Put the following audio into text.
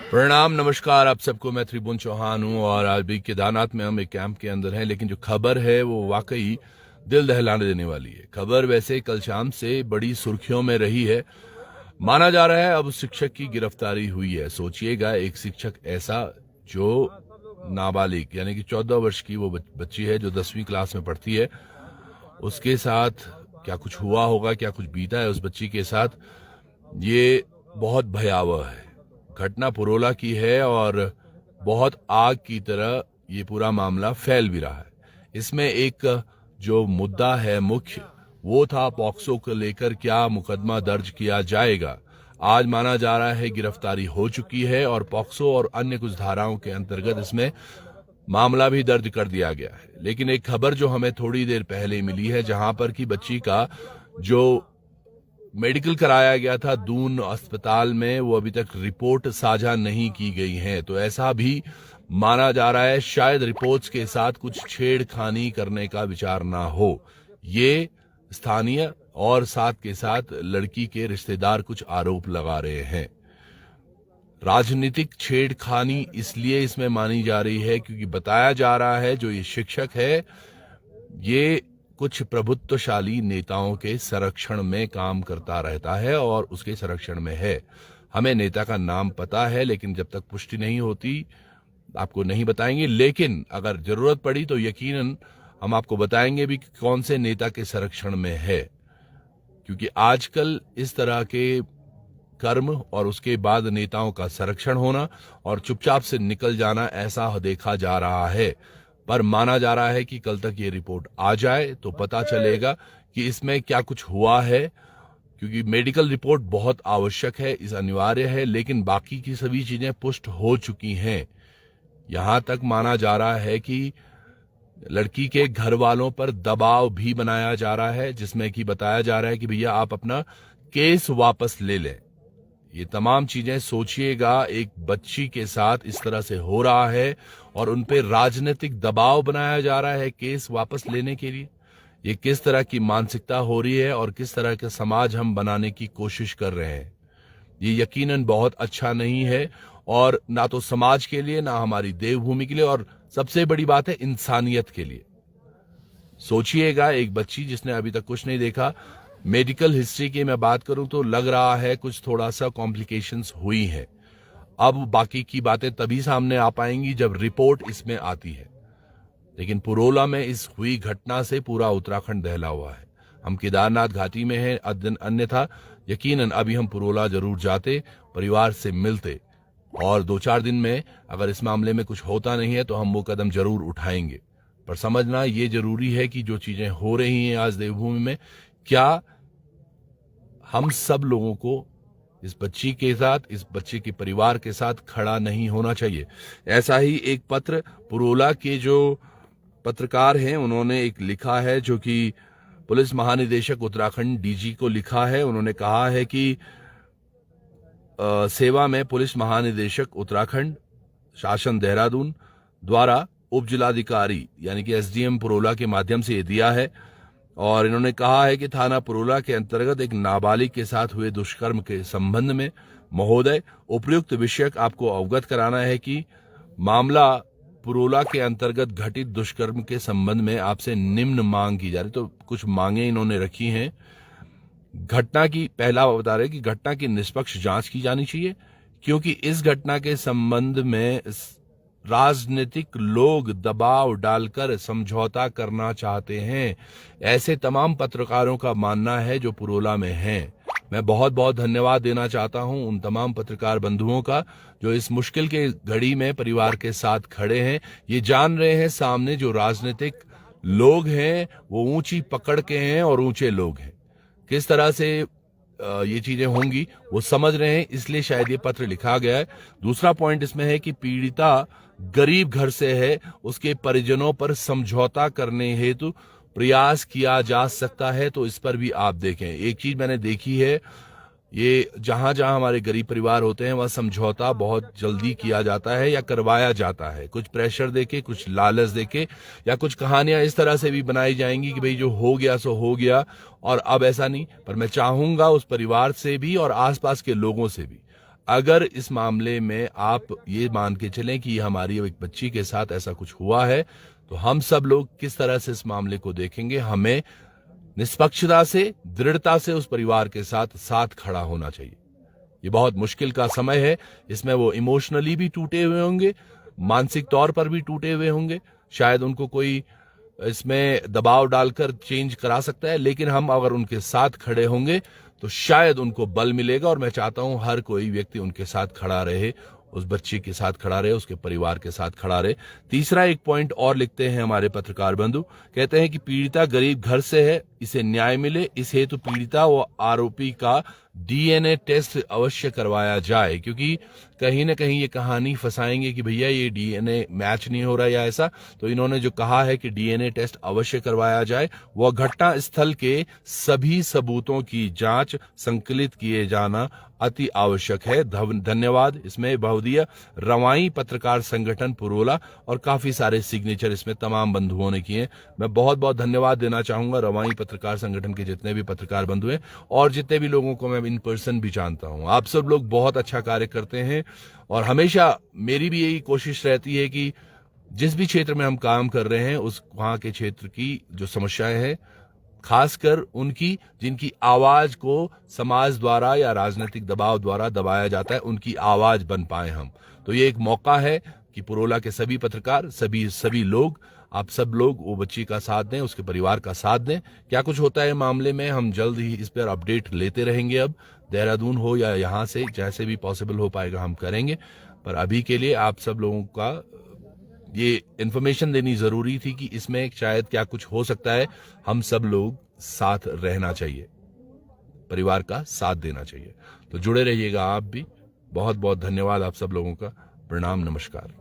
प्रणाम, नमस्कार आप सबको। मैं त्रिभुवन चौहान हूं और आज भी केदारनाथ में हम एक कैंप के अंदर हैं, लेकिन जो खबर है वो वाकई दिल दहलाने देने वाली है। खबर वैसे कल शाम से बड़ी सुर्खियों में रही है। माना जा रहा है अब शिक्षक की गिरफ्तारी हुई है। सोचिएगा, एक शिक्षक ऐसा जो नाबालिग यानी कि 14 वर्ष की वो बच्ची है जो 10वीं क्लास में पढ़ती है, उसके साथ क्या कुछ हुआ होगा, क्या कुछ बीता है उस बच्ची के साथ, ये बहुत भयावह है। घटना पुरोला की है और बहुत आग की तरह ये पूरा मामला फैल भी रहा है। इसमें एक जो मुद्दा है मुख्य, वो था पॉक्सो को लेकर क्या मुकदमा दर्ज किया जाएगा। आज माना जा रहा है गिरफ्तारी हो चुकी है और पॉक्सो और अन्य कुछ धाराओं के अंतर्गत इसमें मामला भी दर्ज कर दिया गया है। लेकिन एक खबर जो हमें थोड़ी देर पहले मिली है, जहां पर कि बच्ची का जो मेडिकल कराया गया था दून अस्पताल में, वो अभी तक रिपोर्ट साझा नहीं की गई है। तो ऐसा भी माना जा रहा है शायद रिपोर्ट्स के साथ कुछ छेड़खानी करने का विचार ना हो। ये स्थानीय और साथ के साथ लड़की के रिश्तेदार कुछ आरोप लगा रहे हैं। राजनीतिक छेड़खानी इसलिए इसमें मानी जा रही है क्योंकि बताया जा रहा है जो ये शिक्षक है ये कुछ प्रभुत्वशाली नेताओं के संरक्षण में काम करता रहता है और उसके संरक्षण में है। हमें नेता का नाम पता है, लेकिन जब तक पुष्टि नहीं होती आपको नहीं बताएंगे। लेकिन अगर जरूरत पड़ी तो यकीनन हम आपको बताएंगे भी कि कौन से नेता के संरक्षण में है, क्योंकि आजकल इस तरह के कर्म और उसके बाद नेताओं का संरक्षण होना और चुपचाप से निकल जाना ऐसा देखा जा रहा है। पर माना जा रहा है कि कल तक ये रिपोर्ट आ जाए तो पता चलेगा कि इसमें क्या कुछ हुआ है, क्योंकि मेडिकल रिपोर्ट बहुत आवश्यक है, इस अनिवार्य है, लेकिन बाकी की सभी चीजें पुष्ट हो चुकी हैं। यहां तक माना जा रहा है कि लड़की के घर वालों पर दबाव भी बनाया जा रहा है, जिसमें कि बताया जा रहा है कि भैया आप अपना केस वापस ले लें। ये तमाम चीजें सोचिएगा, एक बच्ची के साथ इस तरह से हो रहा है और उन पे राजनीतिक दबाव बनाया जा रहा है केस वापस लेने के लिए। ये किस तरह की मानसिकता हो रही है और किस तरह का समाज हम बनाने की कोशिश कर रहे हैं, ये यकीनन बहुत अच्छा नहीं है, और ना तो समाज के लिए, ना हमारी देवभूमि के लिए, और सबसे बड़ी बात है इंसानियत के लिए। सोचिएगा, एक बच्ची जिसने अभी तक कुछ नहीं देखा, मेडिकल हिस्ट्री की मैं बात करूं तो लग रहा है कुछ थोड़ा सा कॉम्प्लिकेशंस हुई हैं। अब बाकी की बातें तभी सामने आ पाएंगी जब रिपोर्ट इसमें आती है। लेकिन पुरोला में इस हुई घटना से पूरा उत्तराखंड दहला हुआ है। हम केदारनाथ घाटी में हैं, अन्यथा यकीनन अभी हम पुरोला जरूर जाते, परिवार से मिलते, और 2-4 दिन में अगर इस मामले में कुछ होता नहीं है तो हम वो कदम जरूर उठाएंगे। पर समझना ये जरूरी है कि जो चीजें हो रही हैं आज देवभूमि में, क्या हम सब लोगों को इस बच्ची के साथ, इस बच्चे के परिवार के साथ खड़ा नहीं होना चाहिए। ऐसा ही एक पत्र पुरोला के जो पत्रकार हैं उन्होंने एक लिखा है, जो कि पुलिस महानिदेशक उत्तराखंड डीजी को लिखा है। उन्होंने कहा है कि सेवा में पुलिस महानिदेशक उत्तराखंड शासन देहरादून द्वारा उप जिलाधिकारी यानी कि एसडीएम पुरोला के माध्यम से ये दिया है, और इन्होंने कहा है कि थाना पुरोला के अंतर्गत एक नाबालिग के साथ हुए दुष्कर्म के संबंध में महोदय उपर्युक्त विषयक आपको अवगत कराना है कि मामला पुरोला के अंतर्गत घटित दुष्कर्म के संबंध में आपसे निम्न मांग की जा रही। तो कुछ मांगे इन्होंने रखी हैं। घटना की, पहला बता रहे कि घटना की निष्पक्ष जांच की जानी चाहिए, क्योंकि इस घटना के संबंध में राजनीतिक लोग दबाव डालकर समझौता करना चाहते हैं। ऐसे तमाम पत्रकारों का मानना है जो पुरोला में हैं। मैं बहुत बहुत धन्यवाद देना चाहता हूं उन तमाम पत्रकार बंधुओं का जो इस मुश्किल के घड़ी में परिवार के साथ खड़े हैं। ये जान रहे हैं सामने जो राजनीतिक लोग हैं वो ऊंची पकड़ के हैं और ऊंचे लोग हैं, किस तरह से ये चीजें होंगी वो समझ रहे हैं, इसलिए शायद ये पत्र लिखा गया है। दूसरा पॉइंट इसमें है कि पीड़िता गरीब घर से है, उसके परिजनों पर समझौता करने हेतु प्रयास किया जा सकता है। तो इस पर भी आप देखें, एक चीज मैंने देखी है, ये जहां जहां हमारे गरीब परिवार होते हैं वहां समझौता बहुत जल्दी किया जाता है या करवाया जाता है, कुछ प्रेशर देके, कुछ लालच देके, या कुछ कहानियां इस तरह से भी बनाई जाएंगी कि भाई जो हो गया सो हो गया और अब ऐसा नहीं। पर मैं चाहूंगा उस परिवार से भी और आसपास के लोगों से भी, अगर इस मामले में आप ये मान के चलें कि हमारी एक बच्ची के साथ ऐसा कुछ हुआ है, तो हम सब लोग किस तरह से इस मामले को देखेंगे, हमें निष्पक्षता से, दृढ़ता से उस परिवार के साथ साथ खड़ा होना चाहिए। ये बहुत मुश्किल का समय है, इसमें वो इमोशनली भी टूटे हुए होंगे, मानसिक तौर पर भी टूटे हुए होंगे, शायद उनको कोई इसमें दबाव डालकर चेंज करा सकता है, लेकिन हम अगर उनके साथ खड़े होंगे तो शायद उनको बल मिलेगा। और मैं चाहता हूं हर कोई व्यक्ति उनके साथ खड़ा रहे, उस बच्ची के साथ खड़ा रहे, उसके परिवार के साथ खड़ा रहे। तीसरा एक पॉइंट और लिखते हैं हमारे पत्रकार बंधु, कहते हैं कि पीड़िता गरीब घर से है, इसे न्याय मिले, इस हेतु पीड़िता व आरोपी का डीएनए टेस्ट अवश्य करवाया जाए, क्योंकि कहीं ना कहीं ये कहानी फंसाएंगे कि भैया ये डीएनए मैच नहीं हो रहा या ऐसा। तो इन्होंने जो कहा है कि डीएनए टेस्ट अवश्य करवाया जाए, वह घटना स्थल के सभी सबूतों की जांच संकलित किए जाना अति आवश्यक है। धन्यवाद। इसमें बहुदिया रवाई पत्रकार संगठन पुरोला और काफी सारे सिग्नेचर इसमें तमाम बंधुओं ने किए। मैं बहुत बहुत धन्यवाद देना चाहूंगा रवाई पत्रकार संगठन के जितने भी पत्रकार बंधु हैं और जितने भी लोगों को मैं इन पर्सन भी जानता हूं। आप सब लोग बहुत अच्छा कार्य करते हैं और हमेशा मेरी भी यही कोशिश रहती है कि जिस भी क्षेत्र में हम काम कर रहे हैं उस वहां के क्षेत्र की जो समस्याएं हैं, खासकर उनकी जिनकी आवाज को समाज द्वारा या राजनीतिक दबाव द्वारा दबाया जाता है, उनकी आवाज बन पाए हम। तो ये एक मौका है कि पुरोला के सभी पत्रकार, सभी लोग, आप सब लोग वो बच्ची का साथ दें, उसके परिवार का साथ दें। क्या कुछ होता है मामले में हम जल्द ही इस पर अपडेट लेते रहेंगे। अब देहरादून हो या यहाँ से जैसे भी पॉसिबल हो पाएगा हम करेंगे। पर अभी के लिए आप सब लोगों का ये इन्फॉर्मेशन देनी जरूरी थी कि इसमें शायद क्या कुछ हो सकता है। हम सब लोग साथ रहना चाहिए, परिवार का साथ देना चाहिए। तो जुड़े रहिएगा आप भी। बहुत बहुत धन्यवाद आप सब लोगों का। प्रणाम, नमस्कार।